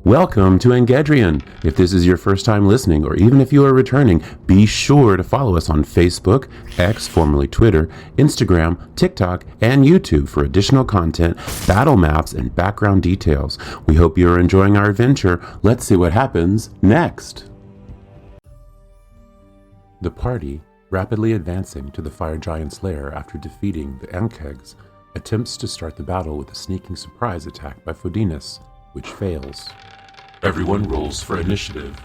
Welcome to Engedrian. If this is your first time listening, or even if you are returning, be sure to follow us on Facebook, X, formerly Twitter, Instagram, TikTok, and YouTube for additional content, battle maps, and background details. We hope you are enjoying our adventure. Let's see what happens next. The party, rapidly advancing to the fire giant's lair after defeating the Ankegs, attempts to start the battle with a sneaking surprise attack by Fodinus, which fails. Everyone rolls for initiative.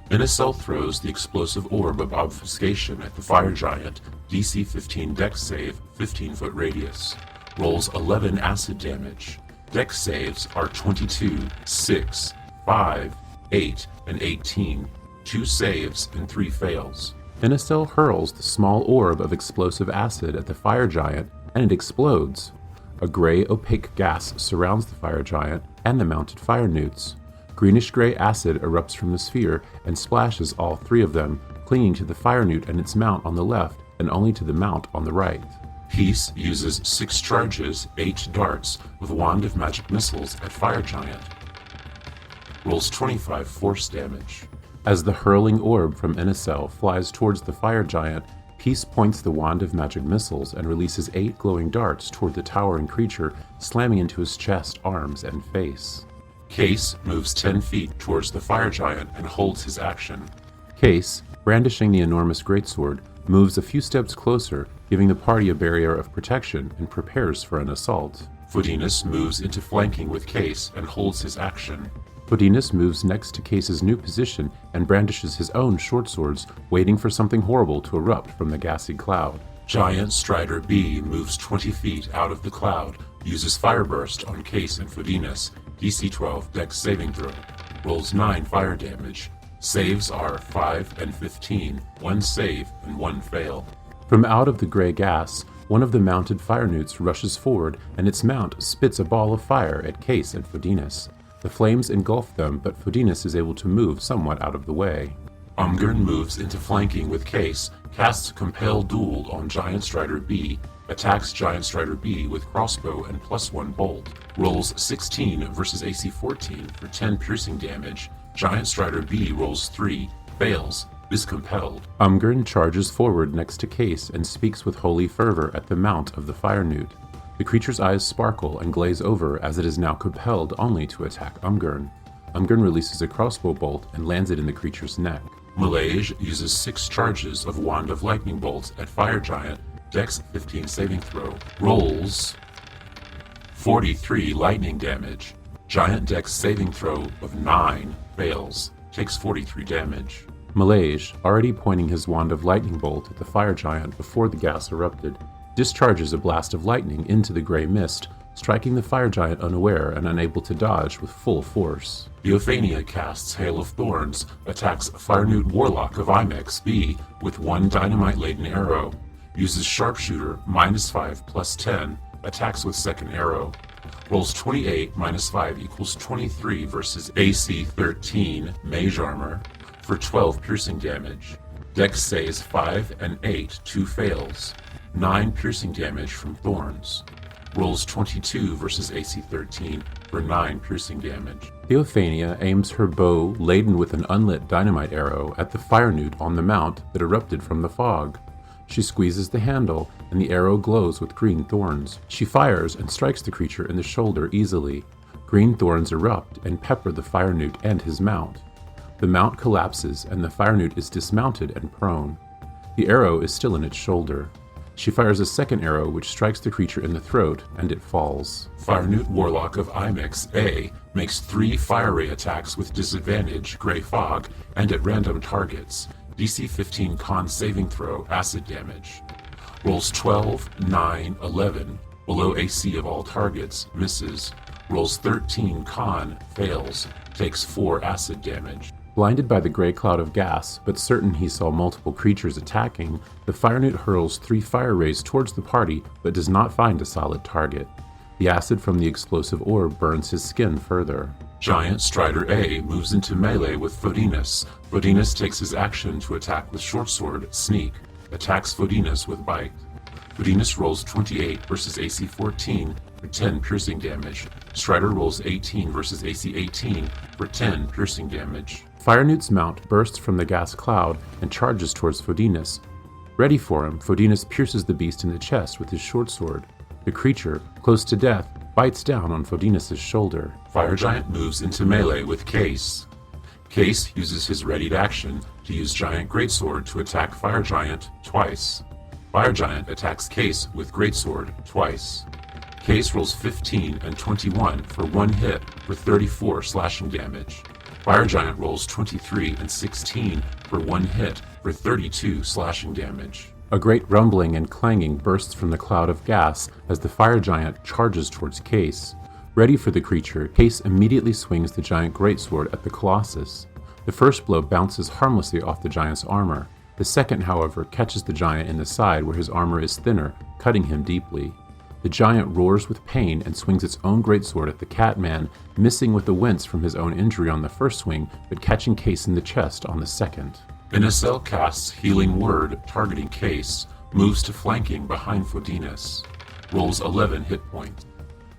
Inacel throws the explosive orb of obfuscation at the fire giant, DC 15 dex save, 15-foot radius. Rolls 11 acid damage. Dex saves are 22, 6, 5, 8, and 18. 2 saves and 3 fails. Inacel hurls the small orb of explosive acid at the fire giant, and it explodes. A gray, opaque gas surrounds the fire giant and the mounted fire newts. Greenish-gray acid erupts from the sphere and splashes all 3 of them, clinging to the fire newt and its mount on the left and only to the mount on the right. Peace uses 6 charges, 8 darts, with Wand of Magic Missiles at fire giant. Rolls 25 force damage. As the hurling orb from Inacel flies towards the fire giant, Peace points the Wand of Magic Missiles and releases 8 glowing darts toward the towering creature, slamming into his chest, arms, and face. Case moves 10 feet towards the fire giant and holds his action. Case, brandishing the enormous greatsword, moves a few steps closer, giving the party a barrier of protection, and prepares for an assault. Fodinus moves into flanking with Case and holds his action. Fodinus moves next to Case's new position and brandishes his own short swords, waiting for something horrible to erupt from the gassy cloud. Giant Strider B moves 20 feet out of the cloud, uses Fireburst on Case and Fodinus, DC 12 dex saving throw. Rolls 9 fire damage. Saves are 5 and 15, 1 save and 1 fail. From out of the gray gas, one of the mounted fire newts rushes forward and its mount spits a ball of fire at Case and Fodinus. The flames engulf them, but Fodinus is able to move somewhat out of the way. Umgern moves into flanking with Case, casts Compel Duel on Giant Strider B, attacks Giant Strider B with crossbow and +1 bolt. Rolls 16 versus AC 14 for 10 piercing damage. Giant Strider B rolls 3, fails, is compelled. Umgern charges forward next to Case and speaks with holy fervor at the mount of the fire newt. The creature's eyes sparkle and glaze over as it is now compelled only to attack Umgern. Umgern releases a crossbow bolt and lands it in the creature's neck. Malage uses 6 charges of Wand of Lightning Bolts at Fire Giant, Dex 15 saving throw. Rolls 43 lightning damage. Giant Dex saving throw of 9 fails, takes 43 damage. Malage, already pointing his Wand of Lightning Bolt at the Fire Giant before the gas erupted, discharges a blast of lightning into the gray mist, striking the fire giant unaware and unable to dodge with full force. Theophania casts Hail of Thorns, attacks Fire Newt Warlock of Imex B with 1 dynamite-laden arrow, uses Sharpshooter -5 +10, attacks with second arrow. Rolls 28 -5 equals 23 versus AC 13 Mage Armor for 12 piercing damage. Dex saves 5 and 8, 2 fails. 9 piercing damage from Thorns. Rolls 22 versus AC 13 for 9 piercing damage. Theophania aims her bow laden with an unlit dynamite arrow at the fire newt on the mount that erupted from the fog. She squeezes the handle and the arrow glows with green thorns. She fires and strikes the creature in the shoulder easily. Green thorns erupt and pepper the fire newt and his mount. The mount collapses and the fire newt is dismounted and prone. The arrow is still in its shoulder. She fires a second arrow which strikes the creature in the throat, and it falls. Fire Newt Warlock of Imex A makes 3 fire ray attacks with disadvantage, Grey Fog, and at random targets. DC 15 con saving throw, acid damage. Rolls 12, 9, 11, below AC of all targets, misses. Rolls 13 con, fails, takes 4 acid damage. Blinded by the gray cloud of gas, but certain he saw multiple creatures attacking, the fire newt hurls 3 fire rays towards the party, but does not find a solid target. The acid from the explosive orb burns his skin further. Giant Strider A moves into melee with Fodinus. Fodinus takes his action to attack with short sword, Sneak, attacks Fodinus with Bite. Fodinus rolls 28 versus AC 14 for 10 piercing damage. Strider rolls 18 versus AC 18 for 10 piercing damage. Firenewt's mount bursts from the gas cloud and charges towards Fodinus. Ready for him, Fodinus pierces the beast in the chest with his short sword. The creature, close to death, bites down on Fodinus' shoulder. Fire Giant moves into melee with Case. Case uses his readied action to use Giant Greatsword to attack Fire Giant twice. Fire Giant attacks Case with Greatsword twice. Case rolls 15 and 21 for one hit for 34 slashing damage. Fire Giant rolls 23 and 16 for one hit for 32 slashing damage. A great rumbling and clanging bursts from the cloud of gas as the Fire Giant charges towards Case. Ready for the creature, Case immediately swings the giant greatsword at the Colossus. The first blow bounces harmlessly off the giant's armor. The second, however, catches the giant in the side where his armor is thinner, cutting him deeply. The giant roars with pain and swings its own greatsword at the Catman, missing with a wince from his own injury on the first swing, but catching Case in the chest on the second. Inacel casts Healing Word, targeting Case, moves to flanking behind Fodinus. Rolls 11 hit points.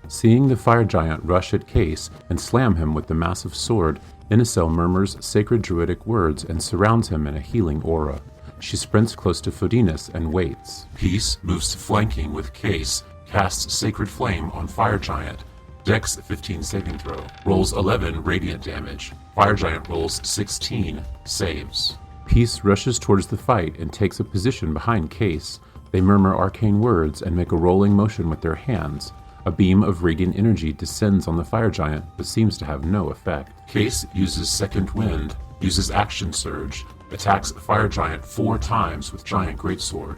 Seeing the fire giant rush at Case and slam him with the massive sword, Inacel murmurs sacred druidic words and surrounds him in a healing aura. She sprints close to Fodinus and waits. Peace moves to flanking with Case, casts Sacred Flame on Fire Giant. Dex 15 saving throw. Rolls 11 radiant damage. Fire Giant rolls 16, saves. Peace rushes towards the fight and takes a position behind Case. They murmur arcane words and make a rolling motion with their hands. A beam of radiant energy descends on the fire giant, but seems to have no effect. Case uses Second Wind, uses Action Surge, attacks Fire Giant 4 times with Giant Greatsword.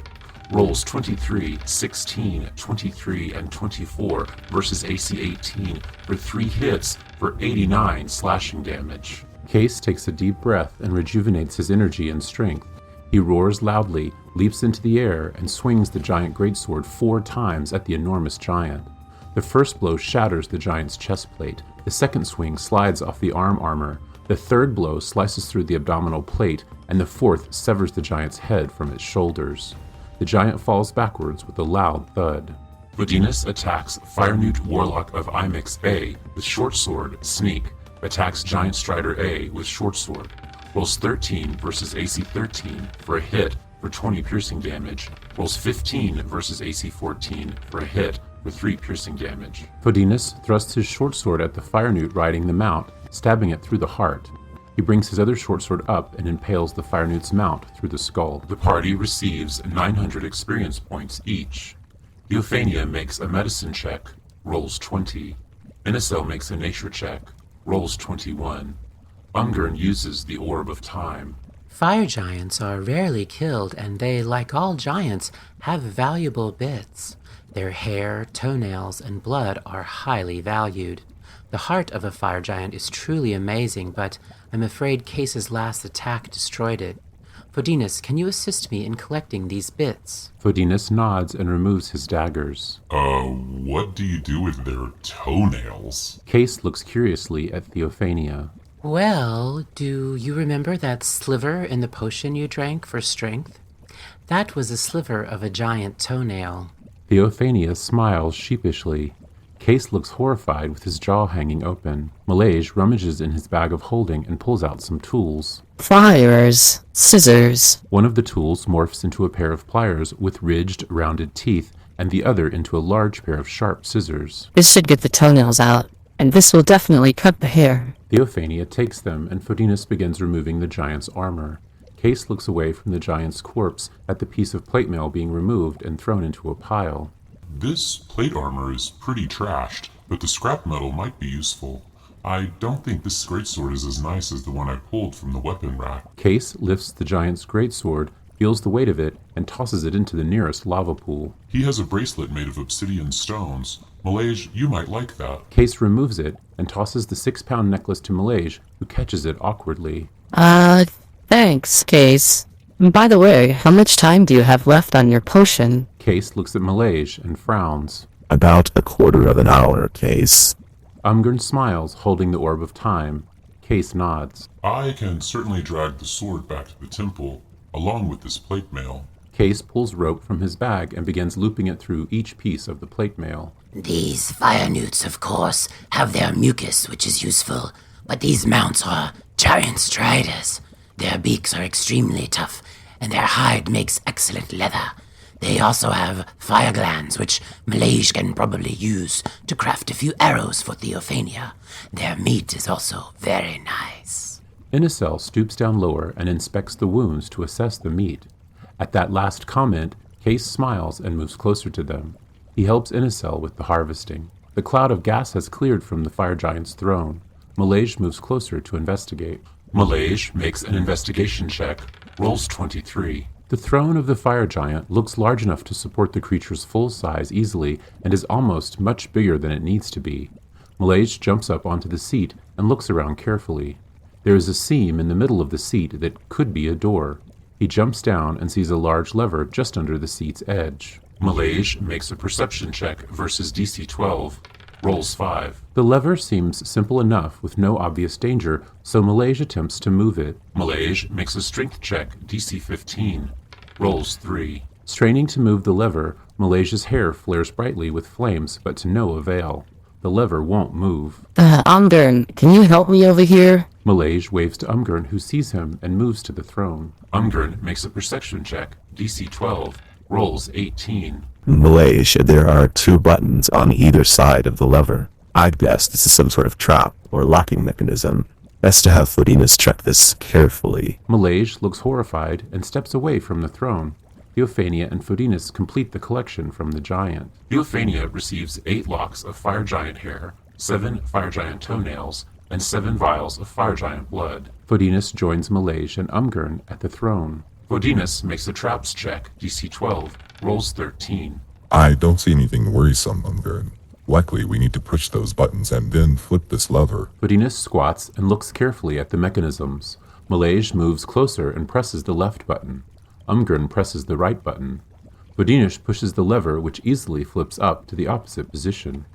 Rolls 23, 16, 23, and 24 versus AC 18 for 3 hits for 89 slashing damage. Case takes a deep breath and rejuvenates his energy and strength. He roars loudly, leaps into the air, and swings the giant greatsword 4 times at the enormous giant. The first blow shatters the giant's chest plate, the second swing slides off the arm armor, the third blow slices through the abdominal plate, and the fourth severs the giant's head from its shoulders. The giant falls backwards with a loud thud. Fodinus attacks Firenewt Warlock of Imix A with short sword, sneak, attacks Giant Strider A with short sword, rolls 13 versus AC 13 for a hit for 20 piercing damage, rolls 15 versus AC 14 for a hit for 3 piercing damage. Fodinus thrusts his short sword at the Firenewt riding the mount, stabbing it through the heart. He brings his other short sword up and impales the Firenewt's mount through the skull. The party receives 900 experience points each. Theophania makes a medicine check, rolls 20. Inacel makes a nature check, rolls 21. Ungern uses the Orb of Time. Fire giants are rarely killed, and they, like all giants, have valuable bits. Their hair, toenails, and blood are highly valued. The heart of a fire giant is truly amazing, but I'm afraid Case's last attack destroyed it. Fodinus, can you assist me in collecting these bits? Fodinus nods and removes his daggers. What do you do with their toenails? Case looks curiously at Theophania. Well, do you remember that sliver in the potion you drank for strength? That was a sliver of a giant toenail. Theophania smiles sheepishly. Case looks horrified with his jaw hanging open. Malaysia rummages in his bag of holding and pulls out some tools. Pliers. Scissors. One of the tools morphs into a pair of pliers with ridged, rounded teeth, and the other into a large pair of sharp scissors. This should get the toenails out, and this will definitely cut the hair. Theophania takes them, and Fodinus begins removing the giant's armor. Case looks away from the giant's corpse at the piece of plate mail being removed and thrown into a pile. This plate armor is pretty trashed, but the scrap metal might be useful. I don't think this greatsword is as nice as the one I pulled from the weapon rack. Case lifts the giant's greatsword, feels the weight of it, and tosses it into the nearest lava pool. He has a bracelet made of obsidian stones. Malaysia, you might like that. Case removes it and tosses the 6-pound necklace to Malaysia, who catches it awkwardly. Thanks, Case. By the way, how much time do you have left on your potion? Case looks at Malaysia and frowns. About a quarter of an hour, Case. Umgern smiles, holding the Orb of Time. Case nods. I can certainly drag the sword back to the temple, along with this plate mail. Case pulls rope from his bag and begins looping it through each piece of the plate mail. These fire newts, of course, have their mucus, which is useful, but these mounts are giant striders. Their beaks are extremely tough, and their hide makes excellent leather. They also have fire glands, which Malaysia can probably use to craft a few arrows for Theophania. Their meat is also very nice. Inicel stoops down lower and inspects the wounds to assess the meat. At that last comment, Case smiles and moves closer to them. He helps Inicel with the harvesting. The cloud of gas has cleared from the fire giant's throne. Malaysia moves closer to investigate. Malaysia makes an investigation check, rolls 23. The throne of the fire giant looks large enough to support the creature's full size easily and is almost much bigger than it needs to be. Malaysia jumps up onto the seat and looks around carefully. There is a seam in the middle of the seat that could be a door. He jumps down and sees a large lever just under the seat's edge. Malaysia makes a perception check versus DC 12, rolls 5. The lever seems simple enough with no obvious danger, so Malaysia attempts to move it. Malaysia makes a strength check, DC 15, rolls 3. Straining to move the lever, Malaysia's hair flares brightly with flames, but to no avail. The lever won't move. Umgurn, can you help me over here? Malaysia waves to Umgurn, who sees him and moves to the throne. Umgurn makes a perception check, DC 12, rolls 18. Malaysia, there are 2 buttons on either side of the lever. I'd guess this is some sort of trap or locking mechanism. Best to have Fodinas check this carefully. Malaysia looks horrified and steps away from the throne. Theophania and Fodinas complete the collection from the giant. Theophania receives 8 locks of fire giant hair, 7 fire giant toenails, and 7 vials of fire giant blood. Fodinas joins Malaysia and Umgurn at the throne. Fodinas makes a traps check, DC 12, rolls 13. I don't see anything worrisome, Umgurn. Likely we need to push those buttons and then flip this lever. Fodinas squats and looks carefully at the mechanisms. Malaysia moves closer and presses the left button. Umgurn presses the right button. Fodinas pushes the lever, which easily flips up to the opposite position.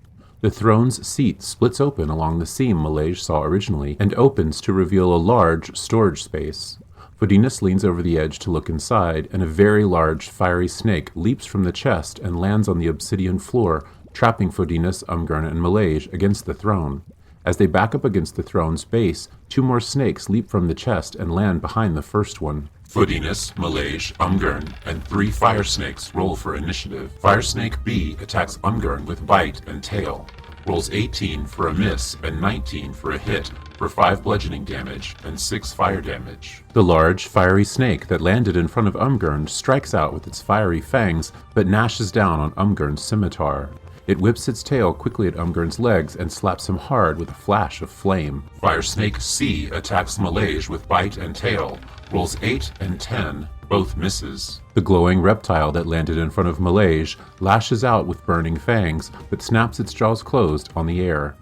The throne's seat splits open along the seam Malaysia saw originally and opens to reveal a large storage space. Fodinas leans over the edge to look inside, and a very large fiery snake leaps from the chest and lands on the obsidian floor, trapping Fodinas, Umgurn, and Malaysia against the throne. As they back up against the throne's base, 2 more snakes leap from the chest and land behind the first one. Fodinas, Malaysia, Umgurn, and 3 fire snakes roll for initiative. Fire snake B attacks Umgurn with bite and tail, rolls 18 for a miss and 19 for a hit, for 5 bludgeoning damage and 6 fire damage. The large, fiery snake that landed in front of Umgurn strikes out with its fiery fangs, but gnashes down on Umgurn's scimitar. It whips its tail quickly at Umgurn's legs and slaps him hard with a flash of flame. Fire snake C attacks Malaysia with bite and tail, rolls 8 and 10, both misses. The glowing reptile that landed in front of Malaysia lashes out with burning fangs, but snaps its jaws closed on the air.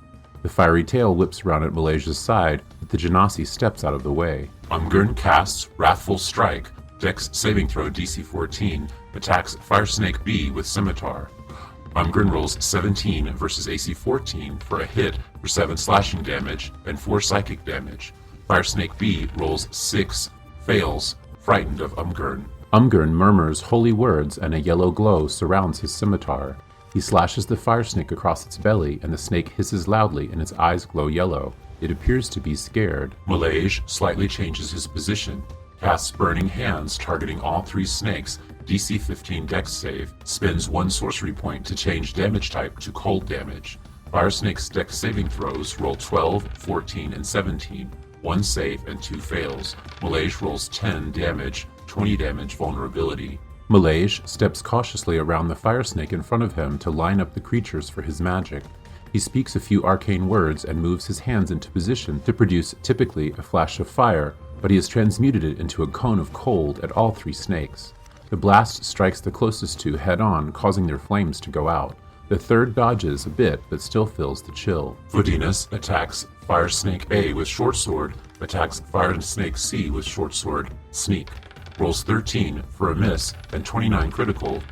The fiery tail whips around at Malaysia's side, but the Genasi steps out of the way. Umgurn casts Wrathful Strike, Dex saving throw DC 14, attacks Fire Snake B with Scimitar. Umgurn rolls 17 versus AC 14 for a hit for 7 slashing damage and 4 psychic damage. Fire Snake B rolls 6, fails, frightened of Umgurn. Umgurn murmurs holy words and a yellow glow surrounds his scimitar. He slashes the fire snake across its belly and the snake hisses loudly and its eyes glow yellow. It appears to be scared. Malaysia slightly changes his position, casts Burning Hands targeting all 3 snakes, DC 15 Dex save, spends 1 sorcery point to change damage type to cold damage. Fire Snake's Dex saving throws roll 12, 14, and 17, 1 save and 2 fails. Malaysia rolls 10 damage, 20 damage vulnerability. Malaysia steps cautiously around the fire snake in front of him to line up the creatures for his magic. He speaks a few arcane words and moves his hands into position to produce typically a flash of fire, but he has transmuted it into a cone of cold at all 3 snakes. The blast strikes the closest 2 head-on, causing their flames to go out. The third dodges a bit, but still feels the chill. Fodinas attacks Fire Snake A with Short Sword, attacks Fire Snake C with Short Sword, Sneak. Rolls 13 for a miss and 29 critical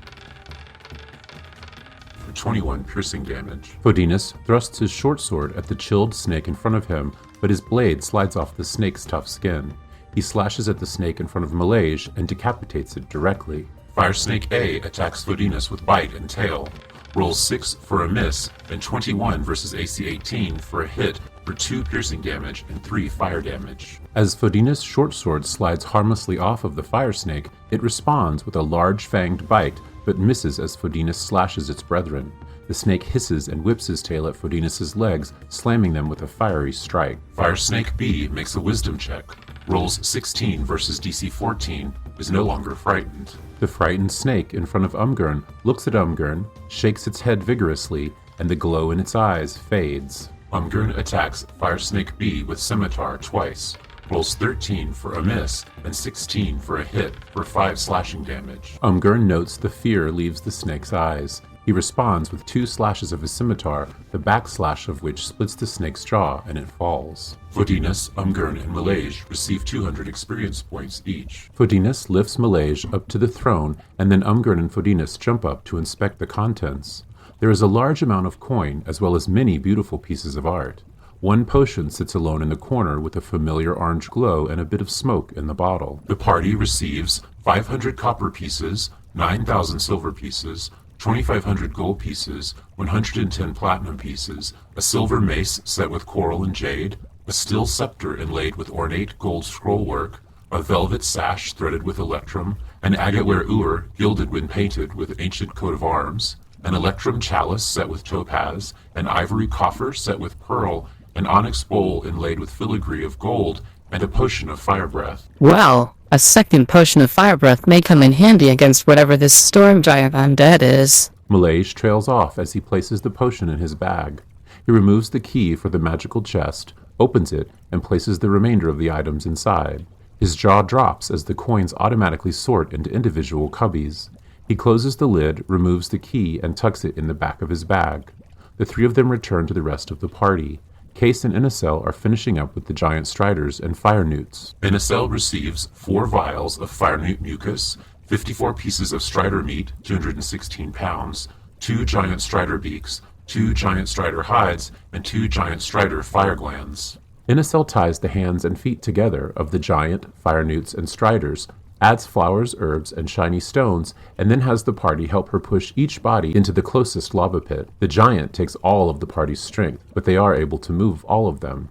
for 21 piercing damage. Fodinas thrusts his short sword at the chilled snake in front of him, but his blade slides off the snake's tough skin. He slashes at the snake in front of Malaysia and decapitates it directly. Fire Snake A attacks Fodinus with bite and tail. Rolls 6 for a miss and 21 versus AC 18 for a hit for 2 piercing damage and 3 fire damage. As Fodinus' short sword slides harmlessly off of the fire snake, it responds with a large fanged bite, but misses as Fodinus slashes its brethren. The snake hisses and whips his tail at Fodinus' legs, slamming them with a fiery strike. Fire Snake B makes a wisdom check. Rolls 16 versus DC 14, is no longer frightened. The frightened snake in front of Umgurn looks at Umgurn, shakes its head vigorously, and the glow in its eyes fades. Umgurn attacks Fire Snake B with Scimitar twice. Rolls 13 for a miss and 16 for a hit for 5 slashing damage. Umgurn notes the fear leaves the snake's eyes. He responds with 2 slashes of his scimitar, the backslash of which splits the snake's jaw and it falls. Fodinus, Umgurn, and Malaysia receive 200 experience points each. Fodinus lifts Malaysia up to the throne, and then Umgurn and Fodinus jump up to inspect the contents. There is a large amount of coin, as well as many beautiful pieces of art. One potion sits alone in the corner with a familiar orange glow and a bit of smoke in the bottle. The party receives 500 copper pieces, 9,000 silver pieces, 2,500 gold pieces, 110 platinum pieces, a silver mace set with coral and jade, a steel scepter inlaid with ornate gold scrollwork, a velvet sash threaded with electrum, an agateware ewer gilded when painted with ancient coat of arms, an electrum chalice set with topaz, an ivory coffer set with pearl, an onyx bowl inlaid with filigree of gold, and a potion of fire breath. Well, a second potion of fire breath may come in handy against whatever this storm giant undead is. Malaysia trails off as he places the potion in his bag. He removes the key for the magical chest, opens it, and places the remainder of the items inside. His jaw drops as the coins automatically sort into individual cubbies. He closes the lid, removes the key, and tucks it in the back of his bag. The 3 of them return to the rest of the party. Case and Inacel are finishing up with the giant striders and fire newts. Inacel receives 4 vials of fire newt mucus, 54 pieces of strider meat, 216 pounds, 2 giant strider beaks, 2 giant strider hides, and 2 giant strider fire glands. Inacel ties the hands and feet together of the giant, fire newts, and striders, adds flowers, herbs, and shiny stones, and then has the party help her push each body into the closest lava pit. The giant takes all of the party's strength, but they are able to move all of them.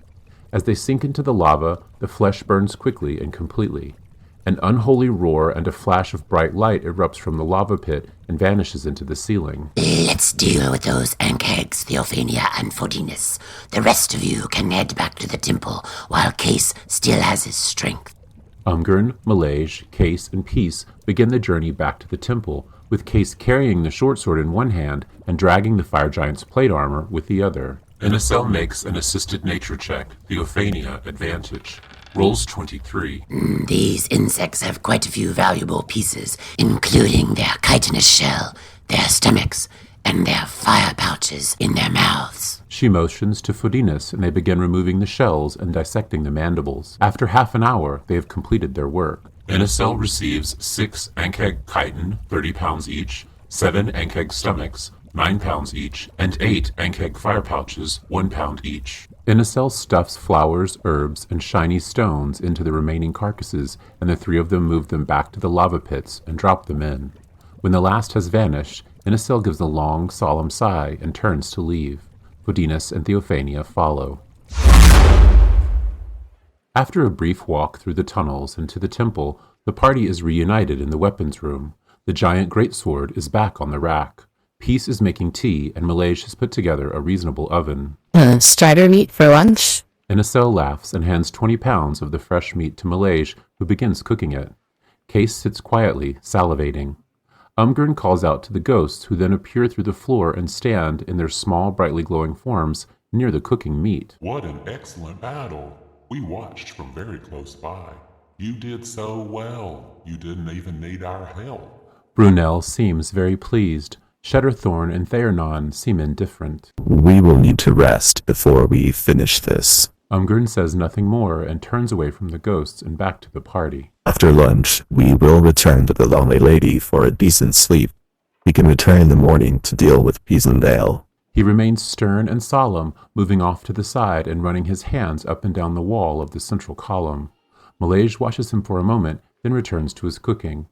As they sink into the lava, the flesh burns quickly and completely. An unholy roar and a flash of bright light erupts from the lava pit and vanishes into the ceiling. Let's deal with those Ankegs, Theophania, and Fodinus. The rest of you can head back to the temple while Case still has his strength. Umgurn, Malaysia, Case, and Peace begin the journey back to the temple, with Case carrying the short sword in one hand and dragging the fire giant's plate armor with the other. Inacel makes an assisted nature check, Theophania advantage. Rolls 23. These insects have quite a few valuable pieces, including their chitinous shell, their stomachs, and their fire pouches in their mouths. She motions to Fodinus, and they begin removing the shells and dissecting the mandibles. After half an hour, they have completed their work. Inacel receives 6 Ankeg chitin, 30 pounds each, 7 Ankeg stomachs, 9 pounds each, and 8 Ankeg fire pouches, 1 pound each. Inacel stuffs flowers, herbs, and shiny stones into the remaining carcasses, and the 3 of them move them back to the lava pits and drop them in. When the last has vanished, Inacel gives a long, solemn sigh and turns to leave. Fodinus and Theophania follow. After a brief walk through the tunnels and to the temple, the party is reunited in the weapons room. The giant greatsword is back on the rack. Peace is making tea, and Malaysia has put together a reasonable oven. Strider meat for lunch? Inacel laughs and hands 20 pounds of the fresh meat to Malaysia, who begins cooking it. Case sits quietly, salivating. Umgurn calls out to the ghosts, who then appear through the floor and stand in their small, brightly glowing forms near the cooking meat. What an excellent battle! We watched from very close by. You did so well. You didn't even need our help. Brunel seems very pleased. Shedderthorn and Thaernon seem indifferent. We will need to rest before we finish this. Umgurn says nothing more and turns away from the ghosts and back to the party. After lunch, we will return to the Lonely Lady for a decent sleep. We can return in the morning to deal with Peasandale. He remains stern and solemn, moving off to the side and running his hands up and down the wall of the central column. Malaysia watches him for a moment, then returns to his cooking.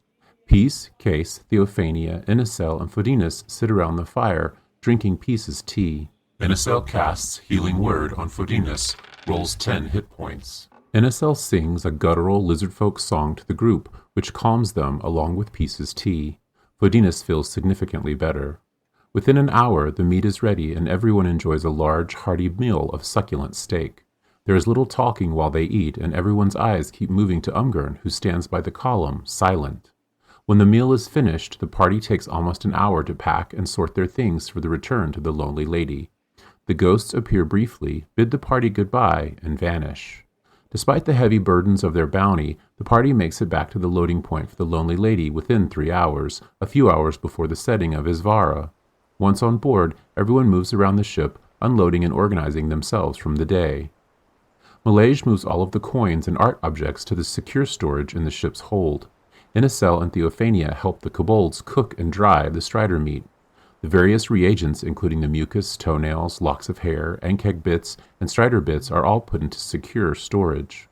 Peace, Case, Theophania, Inicel, and Fodinus sit around the fire, drinking Peace's tea. Inicel casts Healing Word on Fodinus, rolls 10 hit points. Inicel sings a guttural lizardfolk song to the group, which calms them along with Peace's tea. Fodinus feels significantly better. Within an hour, the meat is ready and everyone enjoys a large, hearty meal of succulent steak. There is little talking while they eat, and everyone's eyes keep moving to Umgurn, who stands by the column, silent. When the meal is finished, the party takes almost an hour to pack and sort their things for the return to the lonely lady. The ghosts appear briefly, bid the party goodbye, and vanish. Despite the heavy burdens of their bounty, the party makes it back to the loading point for the lonely lady within 3 hours, a few hours before the setting of Isvara. Once on board, everyone moves around the ship, unloading and organizing themselves from the day. Malaysia moves all of the coins and art objects to the secure storage in the ship's hold. Inicel and Theophania help the kobolds cook and dry the strider meat. The various reagents, including the mucus, toenails, locks of hair, Ankeg bits, and strider bits, are all put into secure storage.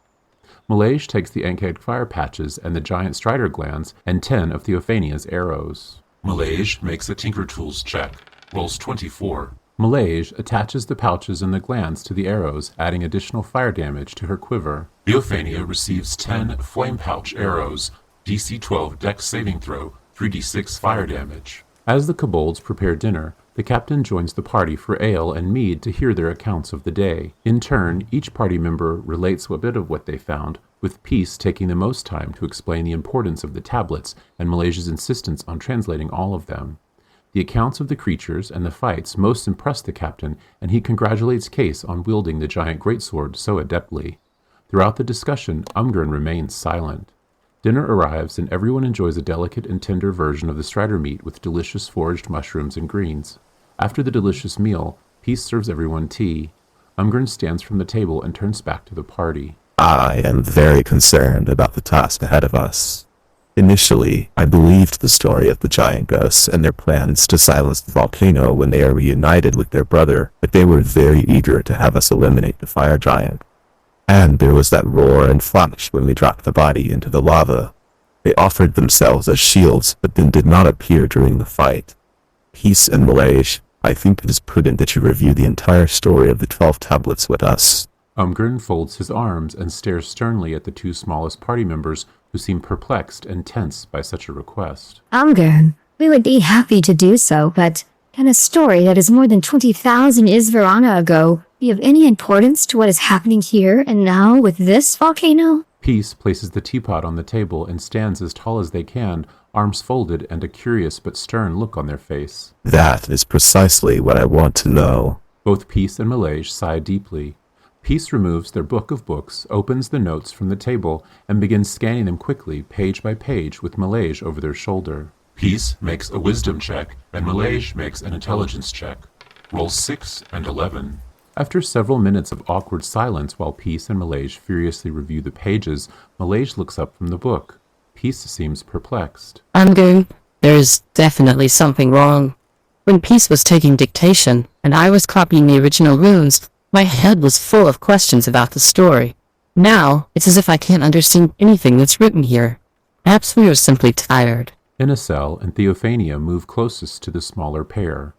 Malaysia takes the Ankeg fire patches and the giant strider glands and 10 of Theophania's arrows. Malaysia makes a Tinker Tools check, rolls 24. Malaysia attaches the pouches and the glands to the arrows, adding additional fire damage to her quiver. Theophania receives 10 Flame Pouch arrows, DC 12 Dex saving throw, 3d6 fire damage. As the kobolds prepare dinner, the captain joins the party for ale and mead to hear their accounts of the day. In turn, each party member relates a bit of what they found, with Peace taking the most time to explain the importance of the tablets and Malaysia's insistence on translating all of them. The accounts of the creatures and the fights most impress the captain, and he congratulates Case on wielding the giant greatsword so adeptly. Throughout the discussion, Umgurn remains silent. Dinner arrives, and everyone enjoys a delicate and tender version of the strider meat with delicious foraged mushrooms and greens. After the delicious meal, Peace serves everyone tea. Umgurn stands from the table and turns back to the party. I am very concerned about the task ahead of us. Initially, I believed the story of the giant ghosts and their plans to silence the volcano when they are reunited with their brother, but they were very eager to have us eliminate the fire giant. And there was that roar and flash when we dropped the body into the lava. They offered themselves as shields, but then did not appear during the fight. Peace and Malaysia, I think it is prudent that you review the entire story of the 12 tablets with us. Umgurn folds his arms and stares sternly at the 2 smallest party members, who seem perplexed and tense by such a request. Umgurn, we would be happy to do so, but can a story that is more than 20,000 Isvarana ago be of any importance to what is happening here and now with this volcano? Peace places the teapot on the table and stands as tall as they can, arms folded and a curious but stern look on their face. That is precisely what I want to know. Both Peace and Malaysia sigh deeply. Peace removes their book of books, opens the notes from the table, and begins scanning them quickly, page by page, with Malaysia over their shoulder. Peace makes a wisdom check, and Malaysia makes an intelligence check. Rolls 6 and 11. After several minutes of awkward silence while Peace and Malaysia furiously review the pages, Malaysia looks up from the book. Peace seems perplexed. Umgurn, there is definitely something wrong. When Peace was taking dictation, and I was copying the original runes, my head was full of questions about the story. Now, it's as if I can't understand anything that's written here. Perhaps we are simply tired. Inicel and Theophania move closest to the smaller pair.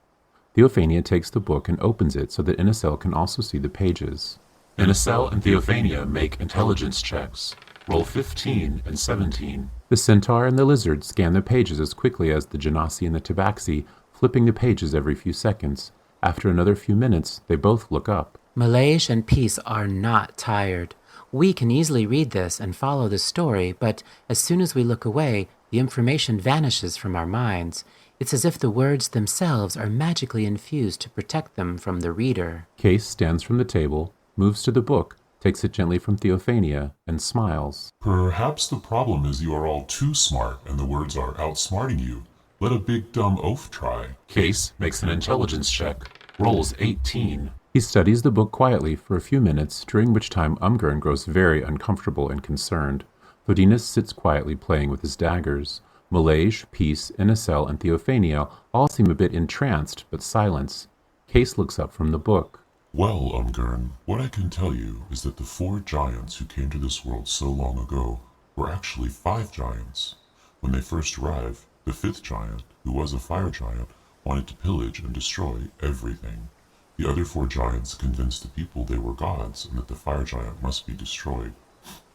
Theophania takes the book and opens it so that Inicel can also see the pages. Inicel and Theophania make intelligence checks. Roll 15 and 17. The centaur and the lizard scan the pages as quickly as the genasi and the tabaxi, flipping the pages every few seconds. After another few minutes, they both look up. Malaysia and Peace are not tired. We can easily read this and follow the story, but as soon as we look away, the information vanishes from our minds. It's as if the words themselves are magically infused to protect them from the reader. Case stands from the table, moves to the book, takes it gently from Theophania, and smiles. Perhaps the problem is you are all too smart and the words are outsmarting you. Let a big dumb oaf try. Case makes an intelligence check. Rolls 18. He studies the book quietly for a few minutes, during which time Umgurn grows very uncomfortable and concerned. Fodinus sits quietly playing with his daggers. Malaysia, Peace, Inicel, and Theophania all seem a bit entranced, but silence. Case looks up from the book. Well, Umgurn, what I can tell you is that the 4 giants who came to this world so long ago were actually 5 giants. When they first arrived, the fifth giant, who was a fire giant, wanted to pillage and destroy everything. The other four giants convinced the people they were gods and that the fire giant must be destroyed.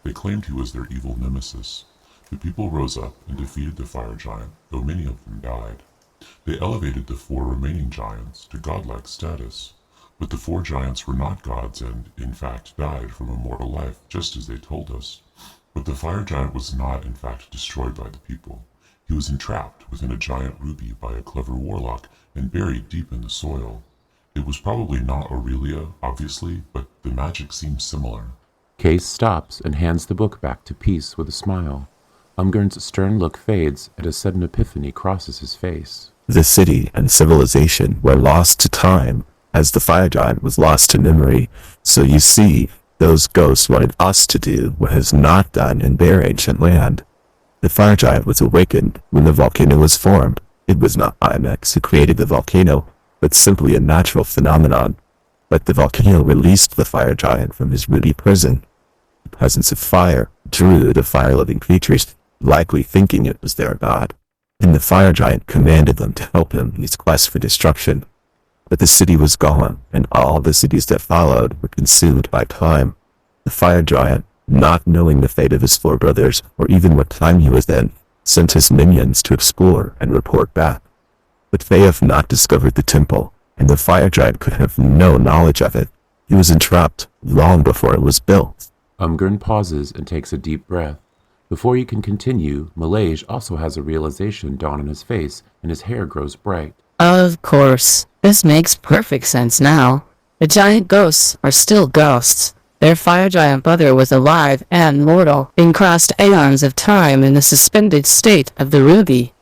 They claimed he was their evil nemesis. The people rose up and defeated the fire giant, though many of them died. They elevated the four remaining giants to godlike status. But the four giants were not gods and, in fact, died from a mortal life, just as they told us. But the fire giant was not, in fact, destroyed by the people. He was entrapped within a giant ruby by a clever warlock and buried deep in the soil. It was probably not Aurelia, obviously, but the magic seems similar. Case stops and hands the book back to Peace with a smile. Umgurn's stern look fades and a sudden epiphany crosses his face. The city and civilization were lost to time, as the fire giant was lost to memory. So you see, those ghosts wanted us to do what is not done in their ancient land. The fire giant was awakened when the volcano was formed. It was not IMX who created the volcano, but simply a natural phenomenon. But the volcano released the fire giant from his ruby prison. The presence of fire drew the fire-living creatures, likely thinking it was their god. And the fire giant commanded them to help him in his quest for destruction. But the city was gone, and all the cities that followed were consumed by time. The fire giant, not knowing the fate of his four brothers, or even what time he was in, sent his minions to explore and report back. But they have not discovered the temple, and the fire giant could have no knowledge of it. He was entrapped long before it was built. Umgurn pauses and takes a deep breath. Before he can continue, Malaysia also has a realization dawn on his face, and his hair grows bright. Of course. This makes perfect sense now. The giant ghosts are still ghosts. Their fire giant brother was alive and mortal, in crossed aeons of time in the suspended state of the ruby.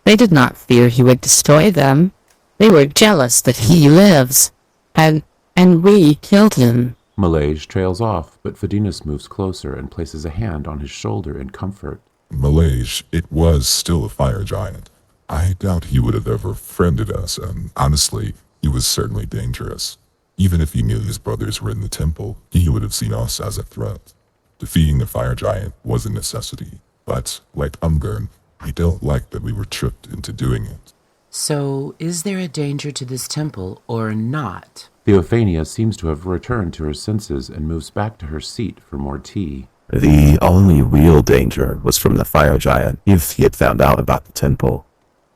They did not fear he would destroy them. They were jealous that he lives. And we killed him. Malaysia trails off, but Fadinas moves closer and places a hand on his shoulder in comfort. Malaysia, it was still a fire giant. I doubt he would have ever friended us, and honestly, he was certainly dangerous. Even if he knew his brothers were in the temple, he would have seen us as a threat. Defeating the fire giant was a necessity, but, like Umgurn, I don't like that we were tricked into doing it. So, is there a danger to this temple or not? Theophania seems to have returned to her senses and moves back to her seat for more tea. The only real danger was from the fire giant, if he had found out about the temple.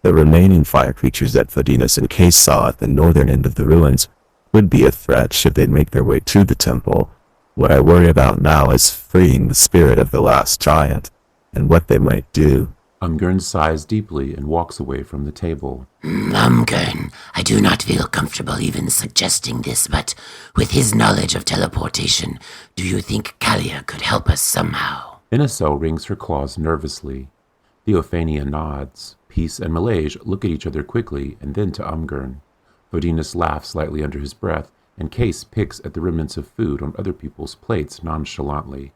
The remaining fire creatures that Fadinas and Case saw at the northern end of the ruins would be a threat should they make their way to the temple. What I worry about now is freeing the spirit of the last giant, and what they might do. Umgurn sighs deeply and walks away from the table. Umgurn, I do not feel comfortable even suggesting this, but with his knowledge of teleportation, do you think Kalia could help us somehow? Inasel wrings her claws nervously. Theophania nods. Peace and Malaysia look at each other quickly and then to Umgurn. Fadinas laughs slightly under his breath, and Case picks at the remnants of food on other people's plates nonchalantly.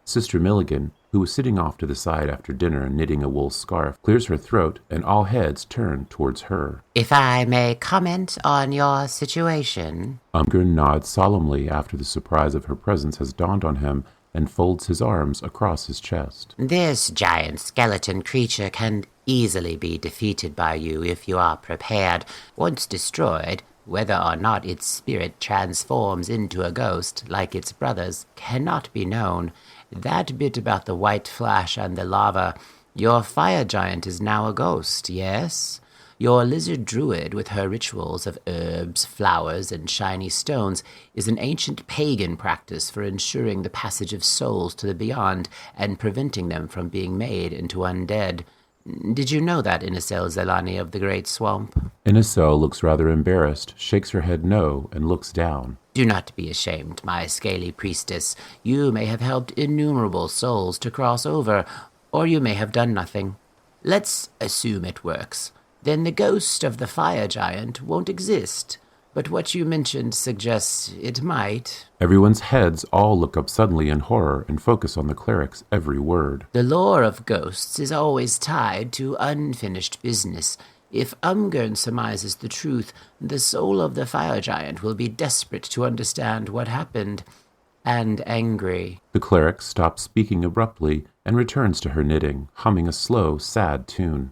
Sister Milligan, who was sitting off to the side after dinner and knitting a wool scarf, clears her throat, and all heads turn towards her. If I may comment on your situation. Umgurn nods solemnly after the surprise of her presence has dawned on him and folds his arms across his chest. This giant skeleton creature can easily be defeated by you if you are prepared. Once destroyed, whether or not its spirit transforms into a ghost like its brothers cannot be known. That bit about the white flash and the lava, your fire giant is now a ghost, yes? Your lizard druid with her rituals of herbs, flowers, and shiny stones is an ancient pagan practice for ensuring the passage of souls to the beyond and preventing them from being made into undead. Did you know that, Inasel Zelani of the Great Swamp? Inasel looks rather embarrassed, shakes her head no, and looks down. Do not be ashamed, my scaly priestess. You may have helped innumerable souls to cross over, or you may have done nothing. Let's assume it works. Then the ghost of the fire giant won't exist. But what you mentioned suggests it might. Everyone's heads all look up suddenly in horror and focus on the cleric's every word. The lore of ghosts is always tied to unfinished business. If Umgurn surmises the truth, the soul of the fire giant will be desperate to understand what happened, and angry. The cleric stops speaking abruptly and returns to her knitting, humming a slow, sad tune.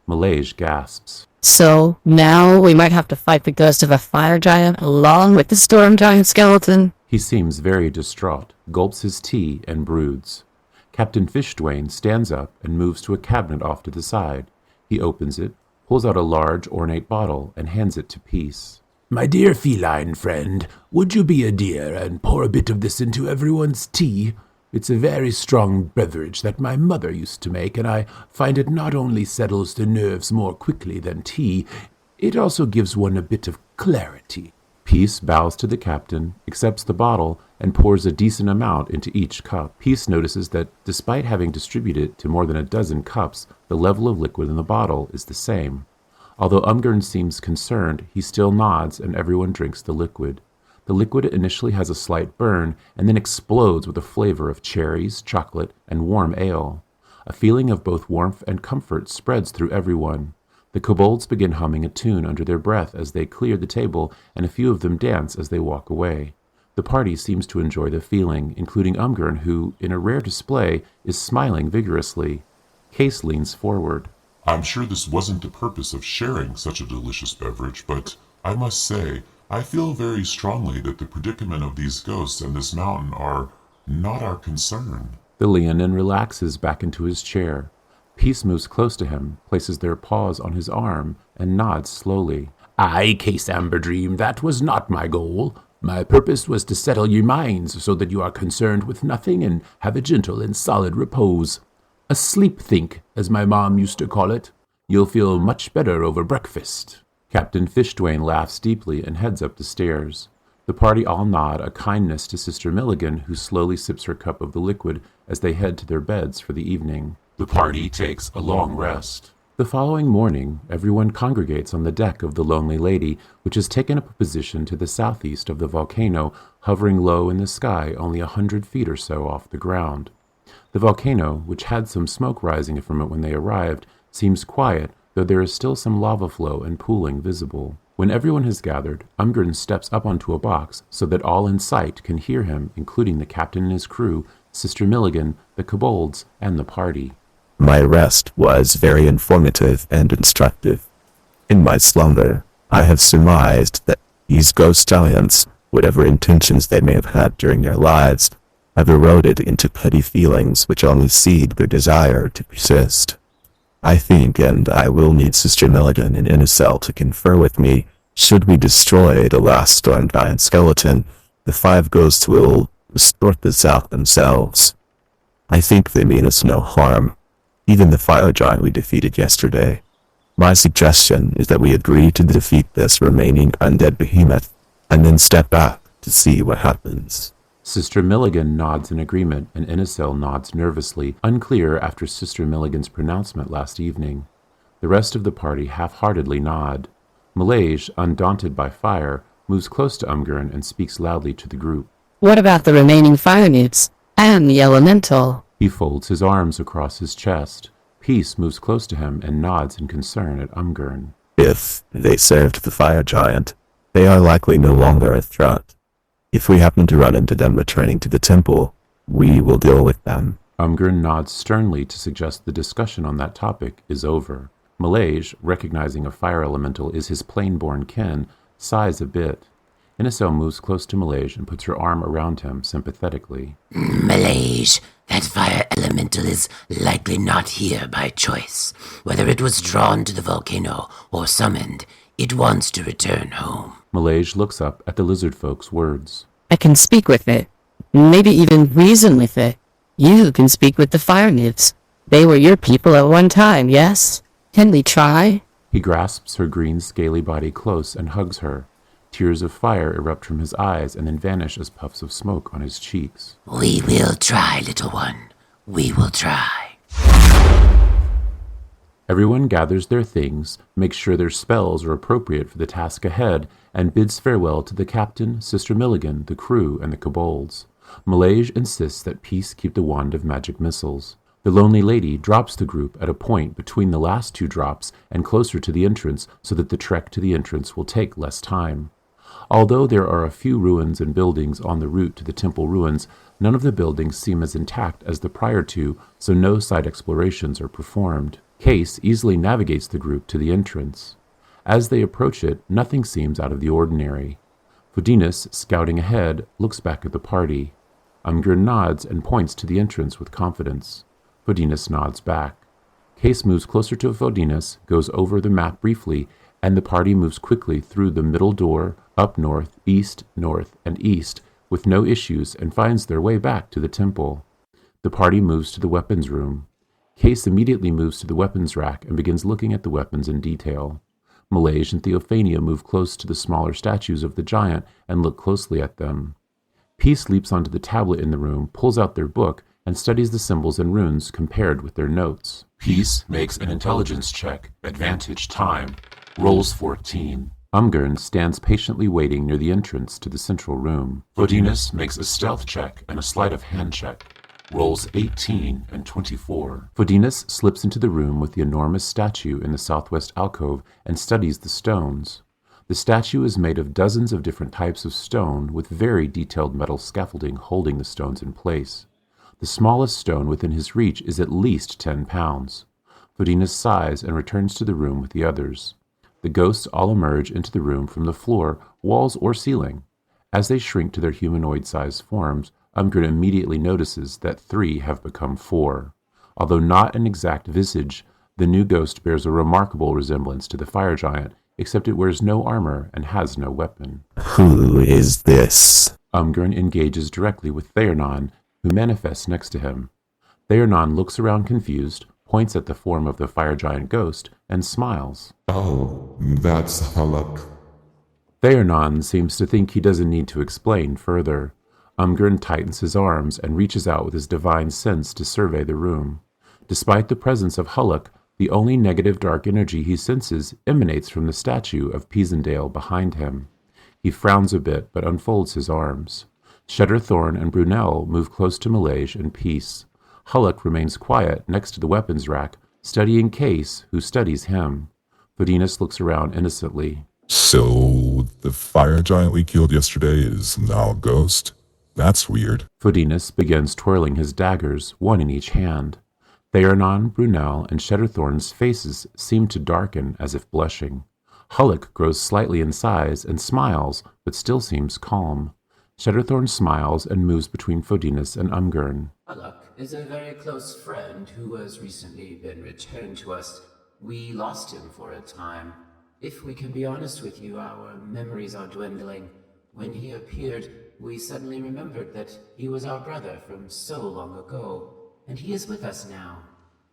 Malaysia gasps. So, now we might have to fight the ghost of a fire giant along with the storm giant skeleton. He seems very distraught, gulps his tea, and broods. Captain Fishdwain stands up and moves to a cabinet off to the side. He opens it, pulls out a large, ornate bottle, and hands it to Peace. My dear feline friend, would you be a dear and pour a bit of this into everyone's tea? It's a very strong beverage that my mother used to make, and I find it not only settles the nerves more quickly than tea, it also gives one a bit of clarity. Peace bows to the captain, accepts the bottle, and pours a decent amount into each cup. Peace notices that, despite having distributed it to more than a dozen cups, the level of liquid in the bottle is the same. Although Umgern seems concerned, he still nods and everyone drinks the liquid. The liquid initially has a slight burn and then explodes with a flavor of cherries, chocolate, and warm ale. A feeling of both warmth and comfort spreads through everyone. The kobolds begin humming a tune under their breath as they clear the table, and a few of them dance as they walk away. The party seems to enjoy the feeling, including Umgern, who, in a rare display, is smiling vigorously. Case leans forward. I'm sure this wasn't the purpose of sharing such a delicious beverage, but I must say, I feel very strongly that the predicament of these ghosts and this mountain are not our concern. The Leonin relaxes back into his chair. Peace moves close to him, places their paws on his arm, and nods slowly. Aye, Case Amberdream, that was not my goal. My purpose was to settle your minds so that you are concerned with nothing and have a gentle and solid repose. A sleep think, as my mom used to call it. You'll feel much better over breakfast. Captain Fishdwain laughs deeply and heads up the stairs. The party all nod a kindness to Sister Milligan, who slowly sips her cup of the liquid as they head to their beds for the evening. The party takes a long rest. The following morning, everyone congregates on the deck of the Lonely Lady, which has taken up a position to the southeast of the volcano, hovering low in the sky only 100 feet or so off the ground. The volcano, which had some smoke rising from it when they arrived, seems quiet, though there is still some lava flow and pooling visible. When everyone has gathered, Umgren steps up onto a box so that all in sight can hear him, including the captain and his crew, Sister Milligan, the kobolds, and the party. My rest was very informative and instructive. In my slumber, I have surmised that these ghost giants, whatever intentions they may have had during their lives, have eroded into petty feelings which only seed their desire to persist. I think, and I will need Sister Milligan and Innicel to confer with me, should we destroy the last storm giant skeleton, the 5 ghosts will sort this out themselves. I think they mean us no harm, even the fire giant we defeated yesterday. My suggestion is that we agree to defeat this remaining undead behemoth, and then step back to see what happens. Sister Milligan nods in agreement, and Innicel nods nervously, unclear after Sister Milligan's pronouncement last evening. The rest of the party half-heartedly nod. Malaysia, undaunted by fire, moves close to Umgren and speaks loudly to the group. What about the remaining fire newts? And the elemental? He folds his arms across his chest. Peace moves close to him and nods in concern at Umgren. If they served the fire giant, they are likely no longer a threat. If we happen to run into them returning to the temple, we will deal with them. Umgren nods sternly to suggest the discussion on that topic is over. Malaysia, recognizing a fire elemental is his plain-born kin, sighs a bit. Innicel moves close to Malaysia and puts her arm around him sympathetically. Malaysia, that fire elemental is likely not here by choice. Whether it was drawn to the volcano or summoned, it wants to return home. Malaysia looks up at the lizard folk's words. I can speak with it. Maybe even reason with it. You can speak with the fire nymphs. They were your people at one time, yes? Can we try? He grasps her green scaly body close and hugs her. Tears of fire erupt from his eyes and then vanish as puffs of smoke on his cheeks. We will try, little one. We will try. Everyone gathers their things, makes sure their spells are appropriate for the task ahead, and bids farewell to the captain, Sister Milligan, the crew, and the kobolds. Malaysia insists that Peace keep the wand of magic missiles. The Lonely Lady drops the group at a point between the last 2 drops and closer to the entrance so that the trek to the entrance will take less time. Although there are a few ruins and buildings on the route to the temple ruins, none of the buildings seem as intact as the prior two, so no side explorations are performed. Case easily navigates the group to the entrance. As they approach it, nothing seems out of the ordinary. Fodinas, scouting ahead, looks back at the party. Umgren nods and points to the entrance with confidence. Fodinas nods back. Case moves closer to Fodinas, goes over the map briefly, and the party moves quickly through the middle door, up north, and east, with no issues, and finds their way back to the temple. The party moves to the weapons room. Case immediately moves to the weapons rack and begins looking at the weapons in detail. Malaysia and Theophania move close to the smaller statues of the giant and look closely at them. Peace leaps onto the tablet in the room, pulls out their book, and studies the symbols and runes compared with their notes. Peace makes an intelligence check, advantage time, rolls 14. Umgern stands patiently waiting near the entrance to the central room. Fodinas makes a stealth check and a sleight of hand check, rolls 18 and 24. Fodinas slips into the room with the enormous statue in the southwest alcove and studies the stones. The statue is made of dozens of different types of stone with very detailed metal scaffolding holding the stones in place. The smallest stone within his reach is at least 10 pounds. Fodinas sighs and returns to the room with the others. The ghosts all emerge into the room from the floor, walls, or ceiling. As they shrink to their humanoid-sized forms, Umgren immediately notices that 3 have become 4. Although not an exact visage, the new ghost bears a remarkable resemblance to the fire giant, except it wears no armor and has no weapon. Who is this? Umgren engages directly with Theernon, who manifests next to him. Theernon looks around confused, points at the form of the fire giant ghost, and smiles. Oh, that's Halak. Theernon seems to think he doesn't need to explain further. Umgren tightens his arms and reaches out with his divine sense to survey the room. Despite the presence of Hulk, the only negative dark energy he senses emanates from the statue of Pisendale behind him. He frowns a bit but unfolds his arms. Shedderthorn and Brunel move close to Malaysia and Peace. Hulk remains quiet next to the weapons rack, studying Case, who studies him. Fodinas looks around innocently. So, the fire giant we killed yesterday is now a ghost? That's weird. Fodinas begins twirling his daggers, one in each hand. Theernon, Brunel, and Shedderthorn's faces seem to darken as if blushing. Hulk grows slightly in size and smiles, but still seems calm. Shedderthorn smiles and moves between Fodinas and Umgern. Hulk is a very close friend who has recently been returned to us. We lost him for a time. If we can be honest with you, our memories are dwindling. When he appeared, we suddenly remembered that he was our brother from so long ago, and he is with us now.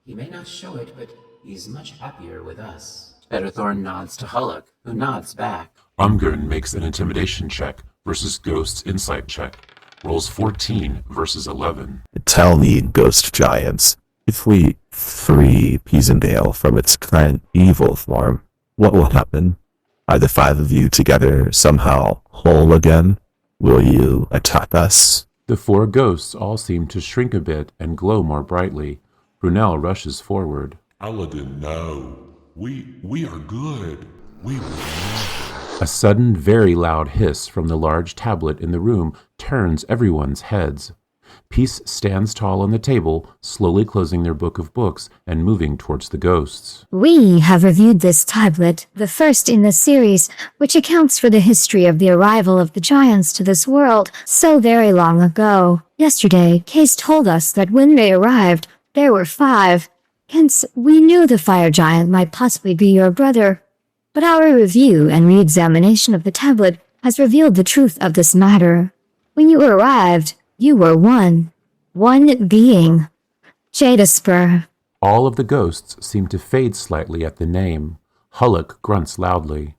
He may not show it, but he's much happier with us. Shedderthorn nods to Hulk, who nods back. Umgern makes an intimidation check versus Ghost's insight check. Rolls 14 versus 11. Tell me, ghost giants, if we free Pisendale from its current evil form, what will happen? Are the 5 of you together somehow whole again? Will you attack us? The 4 ghosts all seem to shrink a bit and glow more brightly. Brunel rushes forward. Aladdin, no. We are good. We will never. A sudden, very loud hiss from the large tablet in the room turns everyone's heads. Peace stands tall on the table, slowly closing their book of books and moving towards the ghosts. We have reviewed this tablet, the first in the series, which accounts for the history of the arrival of the giants to this world so very long ago. Yesterday, Case told us that when they arrived, there were 5. Hence, we knew the fire giant might possibly be your brother. But our review and re-examination of the tablet has revealed the truth of this matter. When you arrived, you were one being. Jadaspur. All of the ghosts seem to fade slightly at the name. Hulk grunts loudly.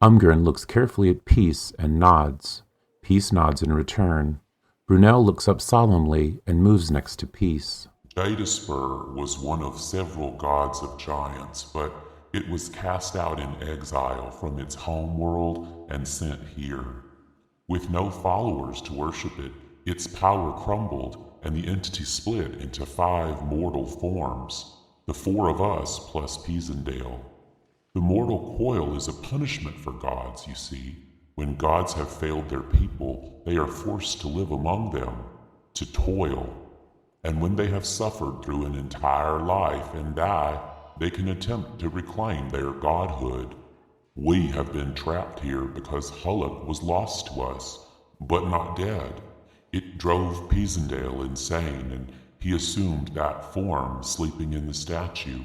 Umgren looks carefully at Peace and nods. Peace nods in return. Brunel looks up solemnly and moves next to Peace. Jadaspur was one of several gods of giants, but it was cast out in exile from its home world and sent here. With no followers to worship it, its power crumbled and the entity split into 5 mortal forms. The 4 of us plus Pisendale. The mortal coil is a punishment for gods, you see. When gods have failed their people, they are forced to live among them, to toil. And when they have suffered through an entire life and die, they can attempt to reclaim their godhood. We have been trapped here because Hulk was lost to us, but not dead. It drove Peasendale insane, and he assumed that form sleeping in the statue.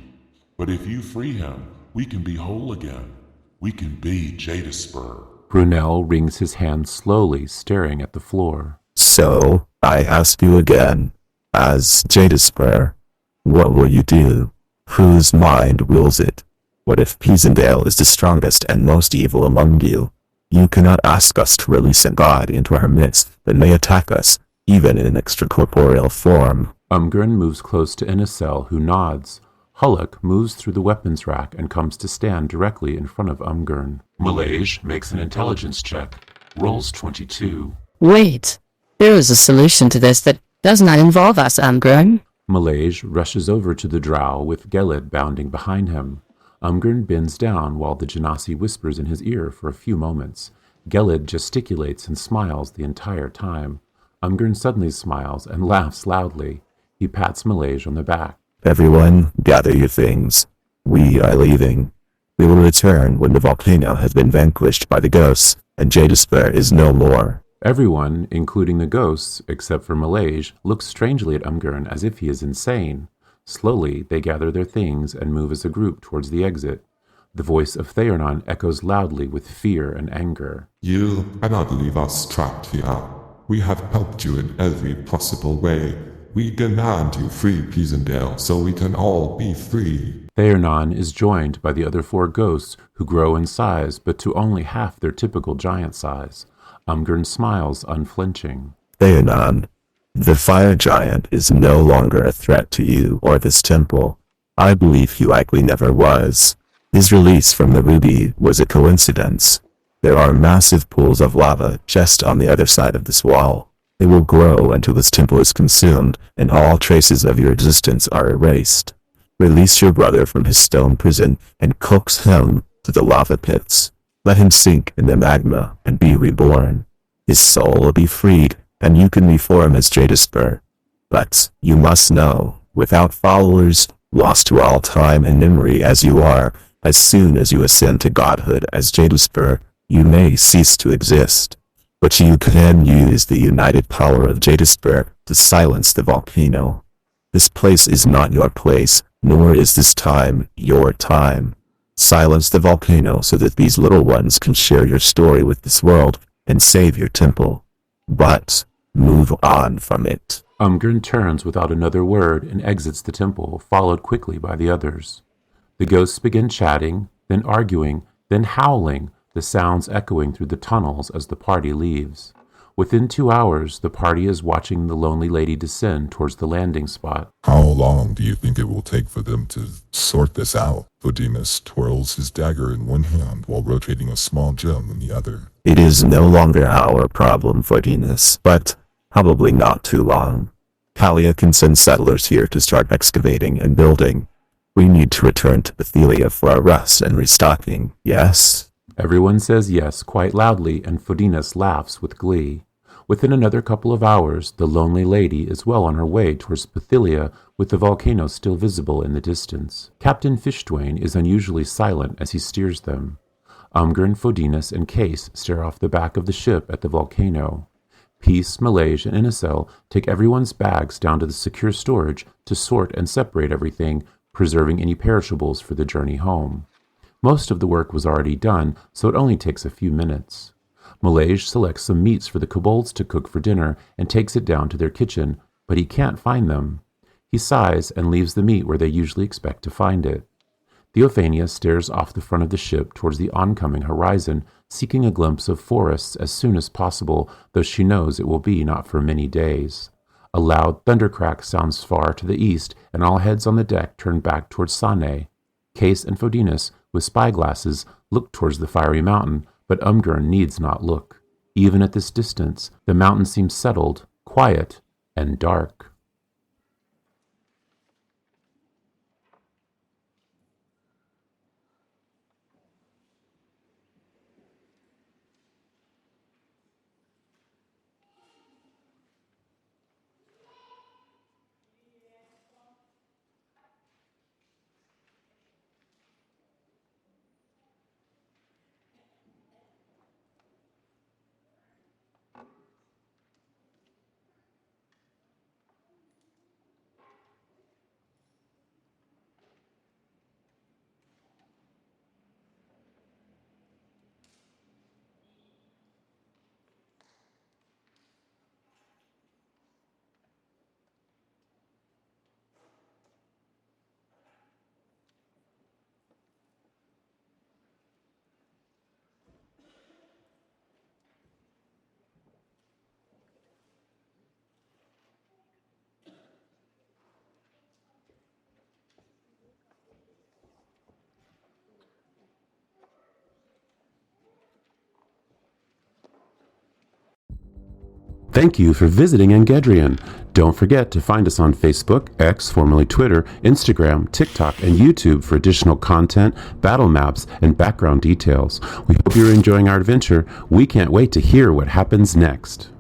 But if you free him, we can be whole again. We can be Jadaspur. Brunel wrings his hand slowly, staring at the floor. So, I ask you again, as Jadaspur, what will you do? Whose mind rules it? What if Peasendale is the strongest and most evil among you? You cannot ask us to release a god into our midst that may attack us, even in an extracorporeal form. Umgren moves close to Inicel, who nods. Hulk moves through the weapons rack and comes to stand directly in front of Umgren. Malaysia makes an intelligence check. Rolls 22. Wait, there is a solution to this that does not involve us, Umgren. Malaysia rushes over to the drow with Gelid bounding behind him. Umgren bends down while the Genasi whispers in his ear for a few moments. Gelid gesticulates and smiles the entire time. Umgren suddenly smiles and laughs loudly. He pats Malaysia on the back. Everyone, gather your things. We are leaving. We will return when the volcano has been vanquished by the ghosts, and Jadaspur is no more. Everyone, including the ghosts, except for Malaysia, looks strangely at Umgren as if he is insane. Slowly, they gather their things and move as a group towards the exit. The voice of Theonon echoes loudly with fear and anger. You cannot leave us trapped here. We have helped you in every possible way. We demand you free Peasendale so we can all be free. Theonon is joined by the other 4 ghosts who grow in size but to only half their typical giant size. Umgren smiles unflinching. Theonon, the fire giant is no longer a threat to you or this temple. I believe he likely never was. His release from the ruby was a coincidence. There are massive pools of lava just on the other side of this wall. They will grow until this temple is consumed, and all traces of your existence are erased. Release your brother from his stone prison and coax him to the lava pits. Let him sink in the magma and be reborn. His soul will be freed, and you can reform as Jadaspur. But you must know, without followers, lost to all time and memory as you are, as soon as you ascend to godhood as Jadaspur, you may cease to exist. But you can use the united power of Jadaspur to silence the volcano. This place is not your place, nor is this time your time. Silence the volcano so that these little ones can share your story with this world and save your temple. But move on from it. Umgren turns without another word and exits the temple, followed quickly by the others. The ghosts begin chatting, then arguing, then howling, the sounds echoing through the tunnels as the party leaves. Within 2 hours, the party is watching the lonely lady descend towards the landing spot. How long do you think it will take for them to sort this out? Vodimus twirls his dagger in one hand while rotating a small gem in the other. It is no longer our problem, Vodimus, but probably not too long. Kalia can send settlers here to start excavating and building. We need to return to Bethelia for our rest and restocking, yes? Everyone says yes quite loudly, and Fodinas laughs with glee. Within another couple of hours, the lonely lady is well on her way towards Bethelia, with the volcano still visible in the distance. Captain Fishtwain is unusually silent as he steers them. Umgren, Fodinas, and Case stare off the back of the ship at the volcano. Peace, Malaysia, and Inicel take everyone's bags down to the secure storage to sort and separate everything, preserving any perishables for the journey home. Most of the work was already done, so it only takes a few minutes. Malaysia selects some meats for the kobolds to cook for dinner and takes it down to their kitchen, but he can't find them. He sighs and leaves the meat where they usually expect to find it. Theophania stares off the front of the ship towards the oncoming horizon, seeking a glimpse of forests as soon as possible, though she knows it will be not for many days. A loud thundercrack sounds far to the east, and all heads on the deck turn back towards Sane. Case and Fodinas, with spyglasses, look towards the fiery mountain, but Umgren needs not look. Even at this distance, the mountain seems settled, quiet, and dark. Thank you for visiting Engedrian. Don't forget to find us on Facebook, X, formerly Twitter, Instagram, TikTok, and YouTube for additional content, battle maps, and background details. We hope you're enjoying our adventure. We can't wait to hear what happens next.